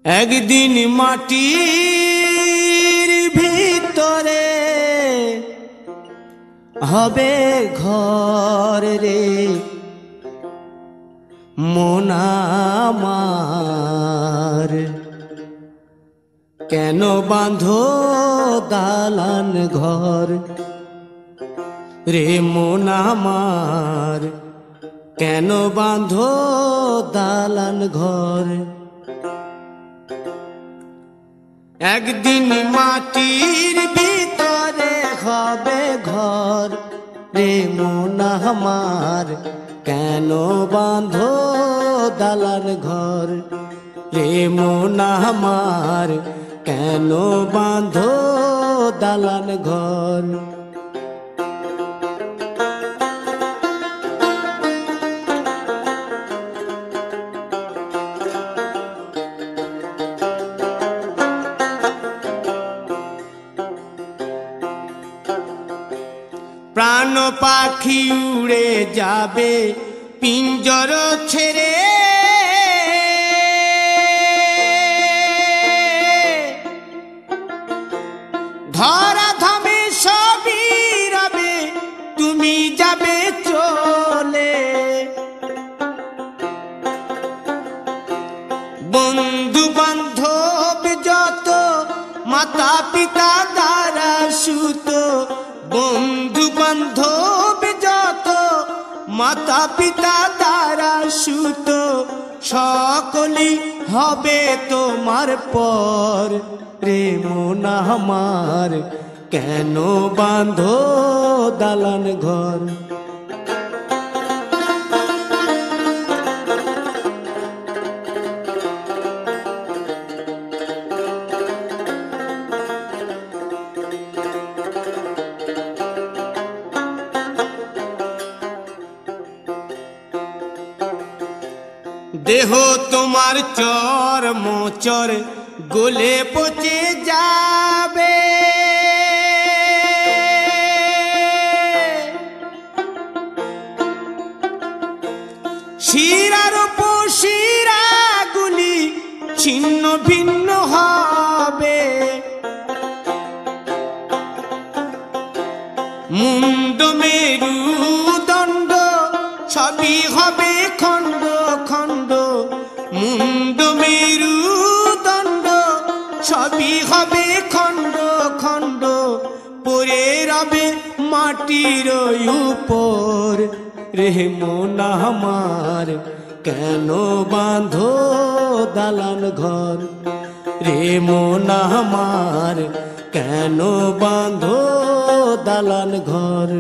একদিন মাটির ভিতরে হবে ঘর রে মন আমার, কেন বাঁধো দালান ঘর রে মন আমার, কেন বাঁধো দালান ঘর। একদিন মাটির ভিতরে হবে ঘর রে মন আমার, কেন বাঁধো দালান ঘর রে মন আমার, কেন বাঁধো দালান ঘর। প্রাণ পাখি উড়ে যাবে পিঞ্জর ছেড়ে, ধরা ধামে সবই রবে তুমি যাবে চলে। বন্ধু বান্ধব যত মাতা পিতা দ্বারা সুত, বন্ধু বান্ধব যত মাতা পিতা দ্বারা সুত, সকলই হবে তোমার পর রে মন আমার, কেন বাঁধো দালান ঘর। দেহ তোমার চর মোচর গলে পচে যাবে, শিরার উপশিরা গুলি ছিন্ন ভিন্ন হবে, মুন্ড মেরুদণ্ড সবই হবে খণ্ড খণ্ড, মুন্ড মেরুদণ্ড সবই হবে খণ্ড খণ্ড, পড়ে রবে মাটির উপর রে মন আমার, কেন বাঁধো দালান ঘর রে মন আমার, কেন বাঁধো দালান ঘর।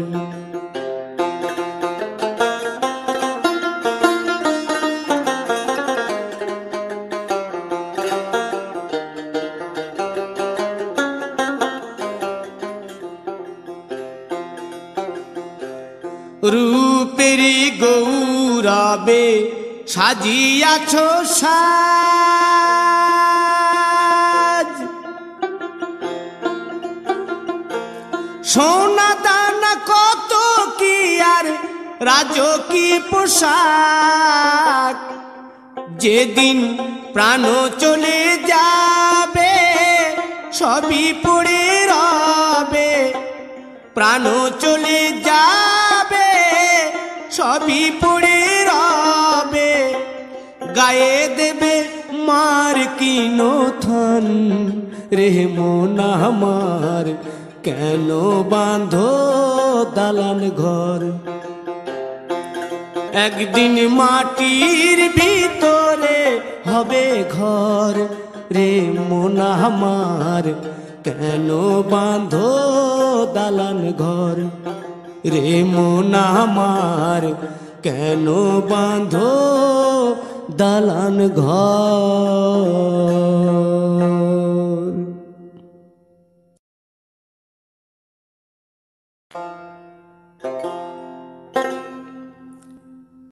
রূপেরি গৌরবে সাজিয়াছ সাজ, সোনা দানা কত কি আর রাজকীয় পোশাক, যেদিন প্রাণ চলে যাবে সবই পড়ে রবে, প্রাণ চলে যাবে সবই পড়ে রবে, গায়ে দেবে মার কিনো থান রে মন আমার, কেন বাঁধো দালান ঘর। একদিন মাটির ভিতরে হবে ঘর রে মন আমার, কেন বাঁধো দালান ঘর রে মন আমার, কেন বাঁধো দালান ঘর।